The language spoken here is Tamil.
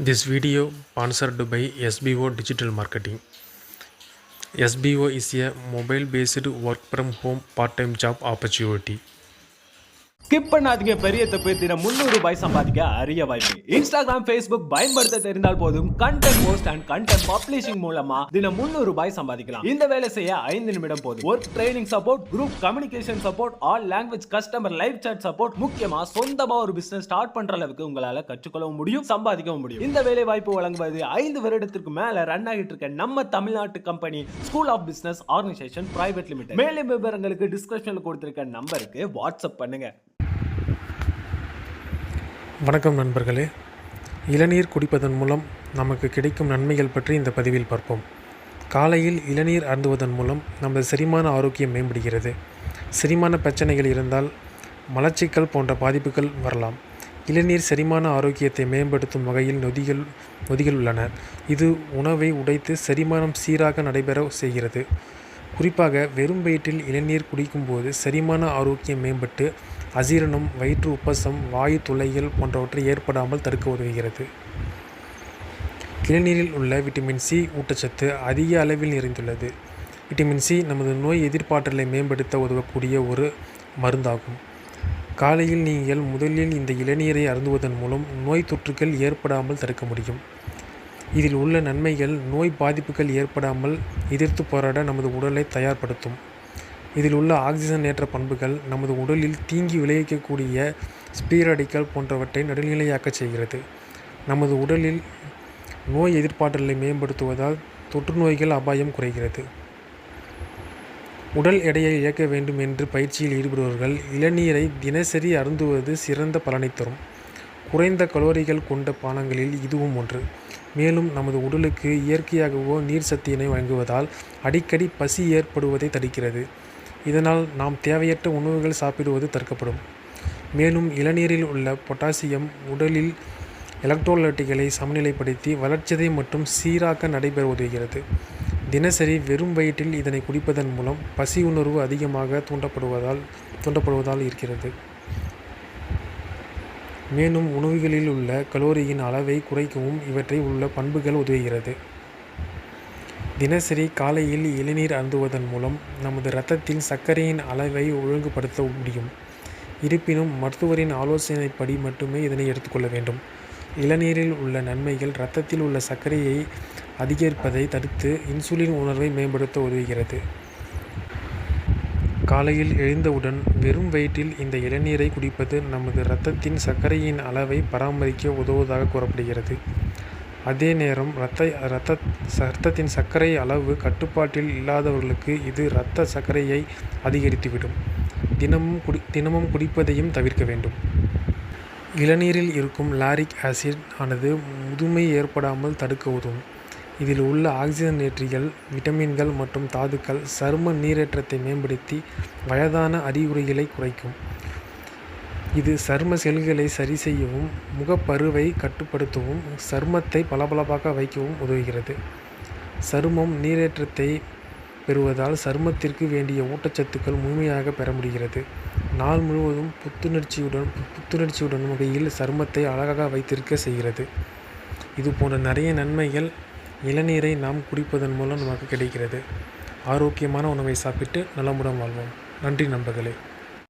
This video sponsored by SBO Digital Marketing. SBO is a mobile-based work from home part-time job opportunity. Skip பண்ணாதீங்க. பெரிய தப்பு. தினம் 300 ரூபாய் சம்பாதிக்க அரிய வாய்ப்பு. இன்ஸ்டாகிராம், ஃபேஸ்புக் பயன்படுத்த தெரிந்தால் போதும் content post and content publishing மூலமா தினம் 300 ரூபாய் சம்பாதிக்கலாம். இந்த வேலை செய்ய 5 நிமிடம் போதும். Work training support, group communication support, all language customer live chat support, முக்கியமா சொந்தமா ஒரு பிசினஸ் ஸ்டார்ட் பண்ற அளவுக்கு உங்களால கற்றுக்கொள்ளவும் முடியும், சம்பாதிக்கவும் முடியும். இந்த வேலை வாய்ப்பு வழங்குவது 5 வருடத்திற்கு மேல ரன் ஆகிட்டு இருக்க நம்ம தமிழ்நாட்டு company school of business organisation private limited. மேலும் விவரங்களுக்கு டிஸ்கிரிப்ஷன்ல கொடுத்திருக்க நம்பருக்கு வாட்ஸ்அப் பண்ணுங்க. வணக்கம் நண்பர்களே. இளநீர் குடிப்பதன் மூலம் நமக்கு கிடைக்கும் நன்மைகள் பற்றி இந்த பதிவில் பார்ப்போம். காலையில் இளநீர் அருந்துவதன் மூலம் நமது செரிமான ஆரோக்கியம் மேம்படுகிறது. செரிமான பிரச்சனைகள் இருந்தால் மலச்சிக்கல் போன்ற பாதிப்புகள் வரலாம். இளநீர் செரிமான ஆரோக்கியத்தை மேம்படுத்தும் வகையில் நொதிகள் உள்ளன. இது உணவை உடைத்து செரிமானம் சீராக நடைபெற செய்கிறது. குறிப்பாக வெறும் வயிற்றில் இளநீர் குடிக்கும்போது செரிமான ஆரோக்கியம் மேம்பட்டு அஜீரணம், வயிற்று உப்பசம், வாயு துளைகள் போன்றவற்றை ஏற்படாமல் தடுக்க உதவுகிறது. இளநீரில் உள்ள விட்டமின் சி ஊட்டச்சத்து அதிக அளவில் நிறைந்துள்ளது. விட்டமின் சி நமது நோய் எதிர்ப்பாற்றலை மேம்படுத்த உதவக்கூடிய ஒரு மருந்தாகும். காலையில் நீங்கள் முதலில் இந்த இளநீரை அருந்துவதன் மூலம் நோய் தொற்றுகள் ஏற்படாமல் தடுக்க முடியும். இதில் உள்ள நன்மைகள் நோய் பாதிப்புகள் ஏற்படாமல் எதிர்த்து போராட நமது உடலை தயார்படுத்தும். இதில் உள்ள ஆக்சிஜன் ஏற்ற பண்புகள் நமது உடலில் தீங்கி விளைவிக்கக்கூடிய ஸ்பீரடிக்கல் போன்றவற்றை நடுநிலையாக்க செய்கிறது. நமது உடலில் நோய் எதிர்ப்பாற்றலை மேம்படுத்துவதால் தொற்று நோய்கள் அபாயம் குறைகிறது. உடல் எடையை இழக்க வேண்டும் என்று பயிற்சியில் ஈடுபடுபவர்கள் இளநீரை தினசரி அருந்துவது சிறந்த பலனை தரும். குறைந்த கலோரிகள் கொண்ட பானங்களில் இதுவும் ஒன்று. மேலும் நமது உடலுக்கு இயற்கையாகவோ நீர் சத்தினை வழங்குவதால் அடிக்கடி பசி ஏற்படுவதை தடுக்கிறது. இதனால் நாம் தேவையற்ற உணவுகள் சாப்பிடுவது தடுக்கப்படும். மேலும் இளநீரில் உள்ள பொட்டாசியம் உடலில் எலக்ட்ரோலைட்டுகளை சமநிலைப்படுத்தி வளர்ச்சிதை மற்றும் சீராக நடைபெற உதவுகிறது. தினசரி வெறும் வயிற்றில் இதனை குடிப்பதன் மூலம் பசி உணர்வு அதிகமாக தூண்டப்படுவதால் இருக்கிறது. மேலும் உணவுகளில் உள்ள கலோரியின் அளவை குறைக்கவும் இவற்றை உள்ள பண்புகள் உதவுகிறது. தினசரி காலையில் இளநீர் அருந்துவதன் மூலம் நமது இரத்தத்தில் சர்க்கரையின் அளவை ஒழுங்குபடுத்த முடியும். இருப்பினும் மருத்துவரின் ஆலோசனைப்படி மட்டுமே இதனை எடுத்துக்கொள்ள வேண்டும். இளநீரில் உள்ள நன்மைகள் இரத்தத்தில் உள்ள சர்க்கரையை அதிகரிப்பதை தடுத்து இன்சுலின் உணர்வை மேம்படுத்த உதவுகிறது. காலையில் எழுந்தவுடன் வெறும் வயிற்றில் இந்த இளநீரை குடிப்பது நமது இரத்தத்தின் சர்க்கரையின் அளவை பராமரிக்க உதவுவதாக கூறப்படுகிறது. அதே நேரம் இரத்தத்தின் சர்க்கரை அளவு கட்டுப்பாட்டில் இல்லாதவர்களுக்கு இது இரத்த சர்க்கரையை அதிகரித்துவிடும். தினமும் குடிப்பதையும் தவிர்க்க வேண்டும். இளநீரில் இருக்கும் லாரிக் ஆசிட் ஆனது முதுமை ஏற்படாமல் தடுக்க உதவும். இதில் உள்ள ஆக்சிஜன் ஏற்றிகள், விட்டமின்கள் மற்றும் தாதுக்கள் சரும நீரேற்றத்தை மேம்படுத்தி வயதான அறிகுறிகளை குறைக்கும். இது சரும செல்களை சரி செய்யவும், முகப்பருவை கட்டுப்படுத்தவும், சருமத்தை பளபளப்பாக வைக்கவும் உதவுகிறது. சருமம் நீரேற்றத்தை பெறுவதால் சருமத்திற்கு வேண்டிய ஊட்டச்சத்துக்கள் முழுமையாக பெற முடிகிறது. நாள் முழுவதும் புத்துணர்ச்சியுடன் வகையில் சருமத்தை அழகாக வைத்திருக்க செய்கிறது. இது போன்ற நிறைய நன்மைகள் இளநீரை நாம் குடிப்பதன் மூலம் நமக்கு கிடைக்கிறது. ஆரோக்கியமான உணவை சாப்பிட்டு நலமுடன் வாழ்வோம். நன்றி நண்பர்களே.